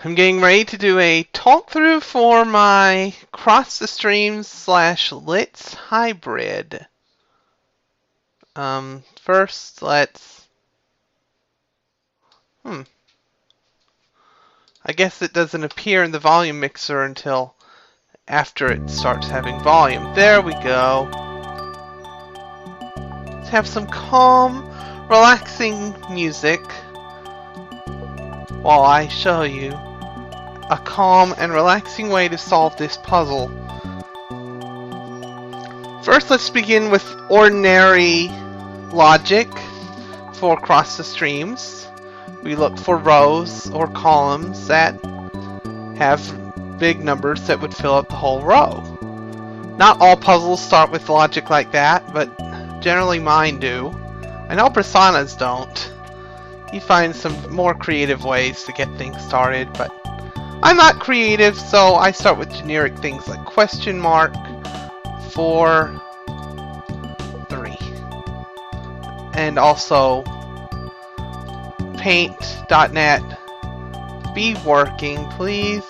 I'm getting ready to do a talk-through for my Cross the Streams / LITS hybrid. First, let's... I guess it doesn't appear in the volume mixer until after it starts having volume. There we go. Let's have some calm, relaxing music while I show you a calm and relaxing way to solve this puzzle. First, let's begin with ordinary logic for Cross the Streams. We look for rows or columns that have big numbers that would fill up the whole row. Not all puzzles start with logic like that, but generally mine do. I know Prasanna's don't. You find some more creative ways to get things started, but I'm not creative, so I start with generic things like question mark, 4, 3. And also paint.net. Be working, please.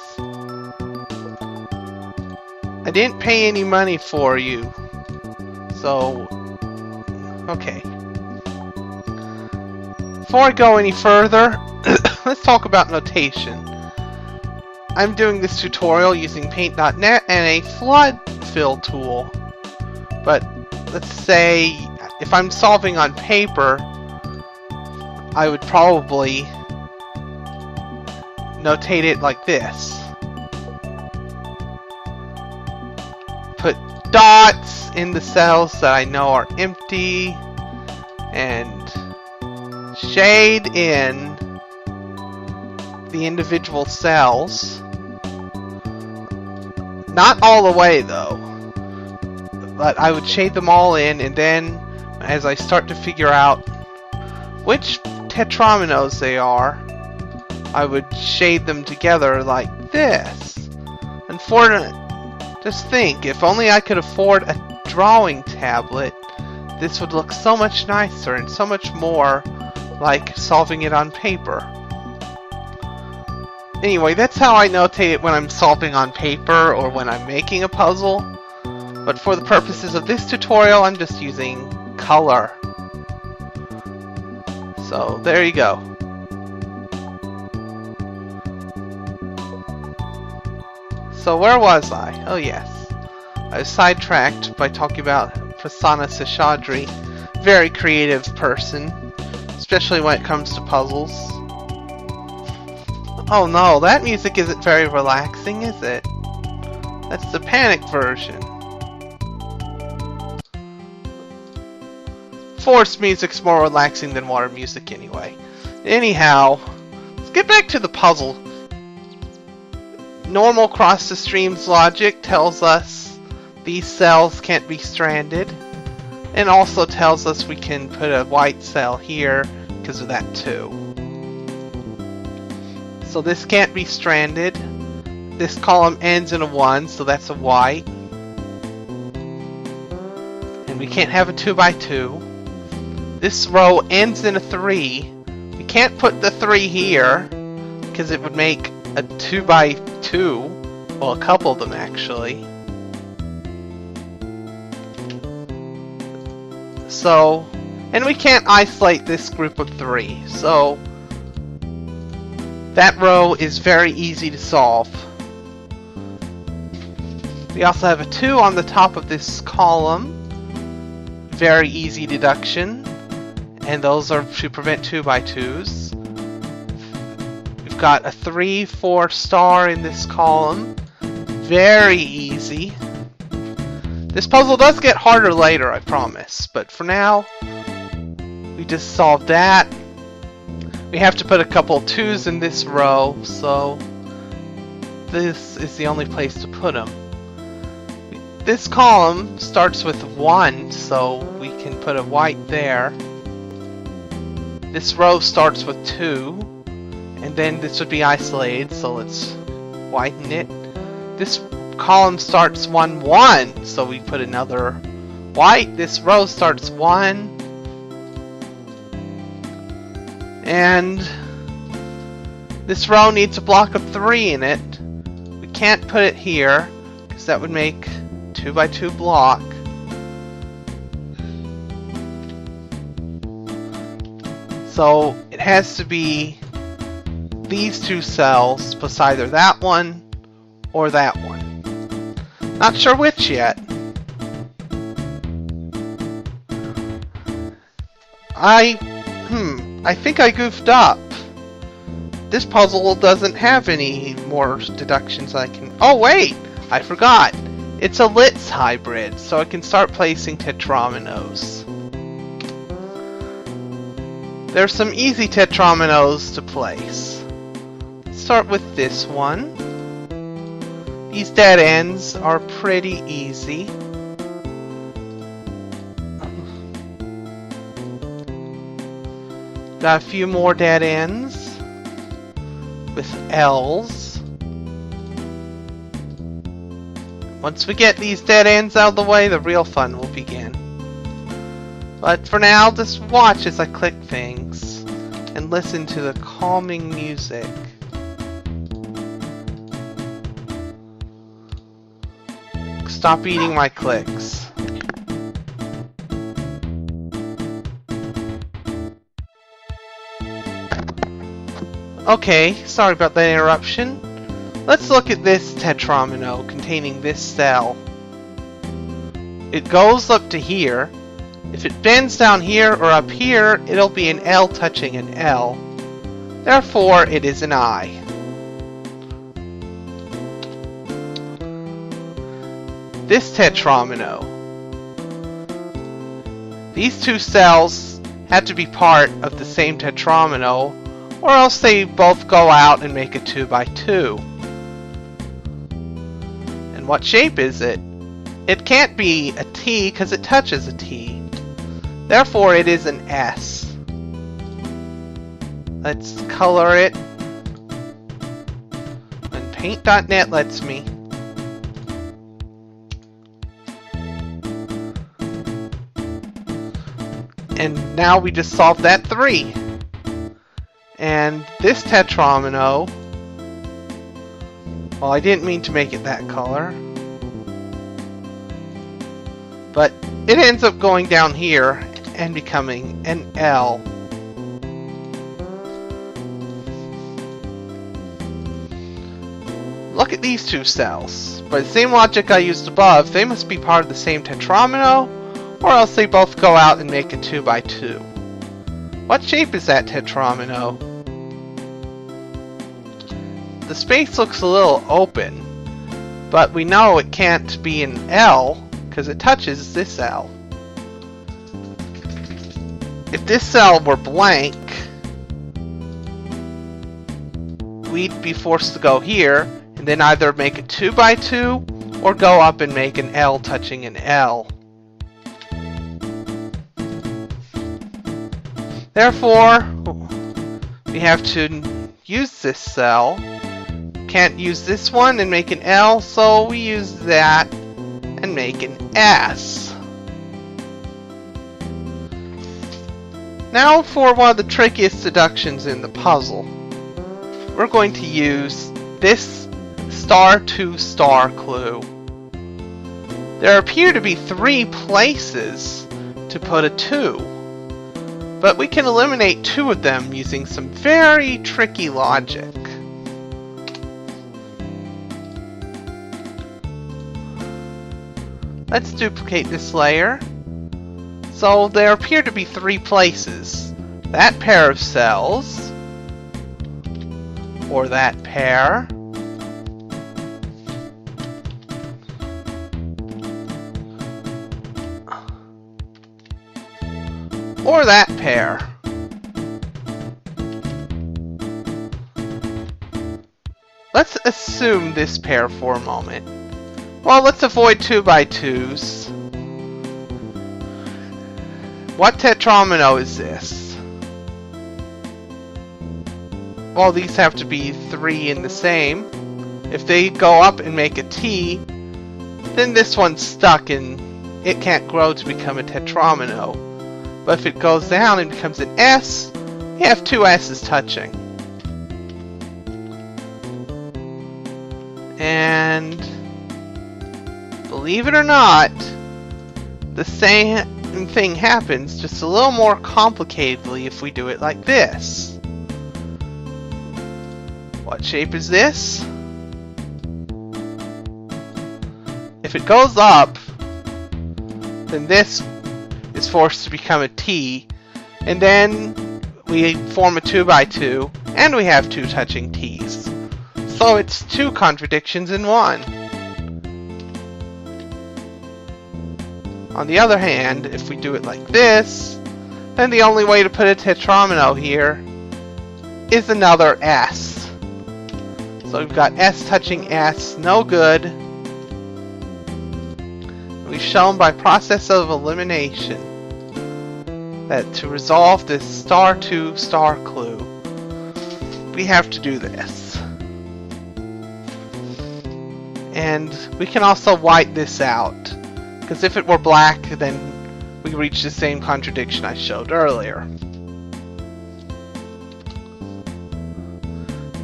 I didn't pay any money for you. So, okay. Before I go any further, let's talk about notation. I'm doing this tutorial using paint.net and a flood fill tool. But let's say if I'm solving on paper, I would probably notate it like this. Put dots in the cells that I know are empty and shade in the individual cells. Not all the way though, but I would shade them all in, and then as I start to figure out which tetrominoes they are, I would shade them together like this. Unfortunately, just think, if only I could afford a drawing tablet, this would look so much nicer and so much more like solving it on paper. Anyway, that's how I notate it when I'm solving on paper or when I'm making a puzzle. But for the purposes of this tutorial, I'm just using color. So, there you go. So, where was I? Oh, yes. I was sidetracked by talking about Prasanna Seshadri. Very creative person, especially when it comes to puzzles. Oh no, that music isn't very relaxing, is it? That's the panic version. Forest music's more relaxing than water music anyway. Anyhow, let's get back to the puzzle. Normal Cross the Streams logic tells us these cells can't be stranded, and also tells us we can put a white cell here because of that too. So this can't be stranded. This column ends in a 1, so that's a white. And we can't have a 2 by 2. This row ends in a 3. We can't put the 3 here because it would make a 2 by 2. Well, a couple of them actually. So, and we can't isolate this group of 3. So that row is very easy to solve. We also have a 2 on the top of this column. Very easy deduction. And those are to prevent 2 by 2s. We've got a 3, 4 star in this column. Very easy. This puzzle does get harder later, I promise. But for now, we just solved that. We have to put a couple 2s in this row, so this is the only place to put them. This column starts with 1, so we can put a white there. This row starts with 2, and then this would be isolated, so let's whiten it. This column starts 1, 1, so we put another white. This row starts 1. And This row needs a block of 3 in it. We can't put it here, because that would make 2 by 2 block. So it has to be these 2 cells plus either that one or that one. Not sure which yet. I think I goofed up. This puzzle doesn't have any more deductions I can... Oh wait! I forgot! It's a LITS hybrid, so I can start placing tetrominoes. There's some easy tetrominoes to place. Let's start with this one. These dead ends are pretty easy. Got a few more dead ends with L's. Once we get these dead ends out of the way, the real fun will begin. But for now, just watch as I click things and listen to the calming music. Stop eating my clicks. Okay, sorry about that interruption. Let's look at this tetromino containing this cell. It goes up to here. If it bends down here or up here, it'll be an L touching an L. Therefore, it is an I. This tetromino. These 2 cells have to be part of the same tetromino, or else they both go out and make a 2 by 2. And what shape is it? It can't be a T because it touches a T. Therefore, it is an S. Let's color it. And paint.net lets me. And now we just solved that 3. And this tetromino, well, I didn't mean to make it that color, but it ends up going down here and becoming an L. Look at these 2 cells. By the same logic I used above, they must be part of the same tetromino, or else they both go out and make a 2 by 2. What shape is that tetromino? The space looks a little open, but we know it can't be an L because it touches this L. If this cell were blank, we'd be forced to go here and then either make a 2 by 2 or go up and make an L touching an L. Therefore, we have to use this cell. Can't use this one and make an L, so we use that and make an S. Now for one of the trickiest deductions in the puzzle. We're going to use this star to star clue. There appear to be 3 places to put a 2, but we can eliminate 2 of them using some very tricky logic. Let's duplicate this layer. So there appear to be 3 places. That pair of cells, or that pair, or that pair. Let's assume this pair for a moment. Well, let's avoid 2 by 2s. What tetromino is this? Well, these have to be 3 in the same. If they go up and make a T, then this one's stuck and it can't grow to become a tetromino. But if it goes down and becomes an S, you have 2 S's touching. And believe it or not, the same thing happens, just a little more complicatedly if we do it like this. What shape is this? If it goes up, then this is forced to become a T, and then we form a 2x2, and we have two touching T's. So it's two contradictions in one. On the other hand, if we do it like this, then the only way to put a tetromino here is another S. So we've got S touching S, no good. We've shown by process of elimination that to resolve this star 2 star clue, we have to do this. And we can also white this out, because if it were black, then we reach the same contradiction I showed earlier.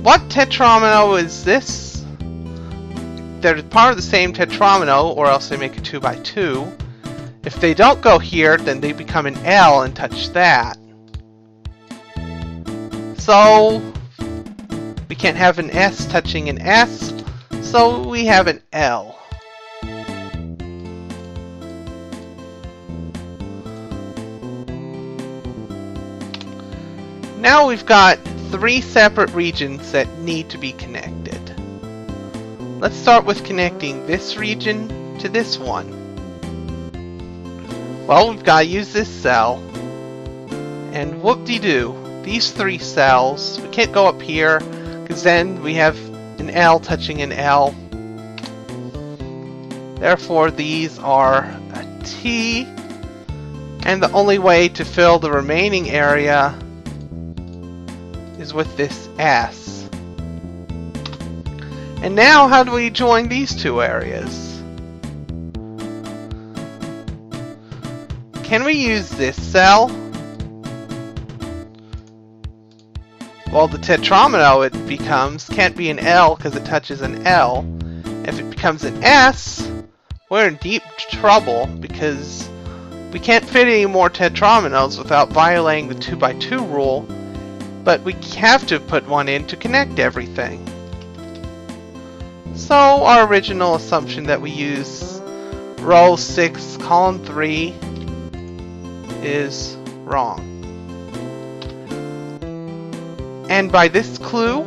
What tetromino is this? They're part of the same tetromino, or else they make a 2x2. If they don't go here, then they become an L and touch that. So we can't have an S touching an S, so we have an L. Now we've got three separate regions that need to be connected. Let's start with connecting this region to this one. Well, we've got to use this cell, and whoop-de-doo, these three cells, we can't go up here, because then we have an L touching an L. Therefore, these are a T, and the only way to fill the remaining area is with this S. And now, how do we join these two areas? Can we use this cell? Well, the tetromino it becomes can't be an L because it touches an L. If it becomes an S, we're in deep trouble because we can't fit any more tetrominos without violating the 2x2 rule, but we have to put one in to connect everything. So our original assumption that we use row 6, column 3 is wrong. And by this clue,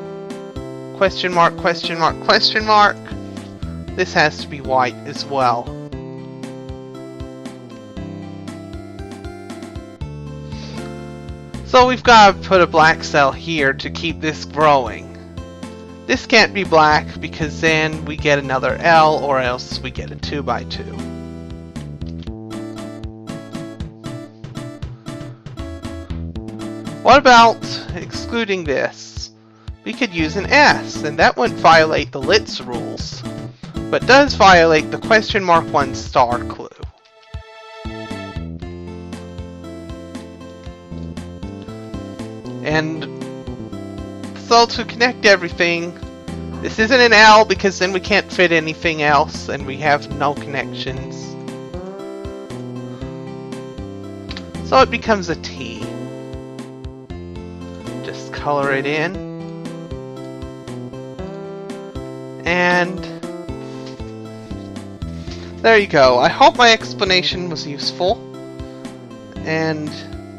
question mark, question mark, question mark, this has to be white as well. So we've got to put a black cell here to keep this growing. This can't be black because then we get another L, or else we get a 2x2. What about excluding this? We could use an S, and that wouldn't violate the LITS rules, but does violate the question mark 1 star clue. And so to connect everything, this isn't an L because then we can't fit anything else and we have no connections. So it becomes a T. Just color it in. And there you go. I hope my explanation was useful and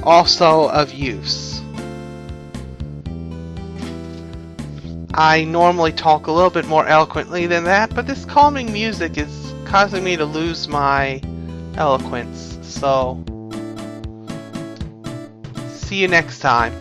also of use. I normally talk a little bit more eloquently than that, but this calming music is causing me to lose my eloquence. So, see you next time.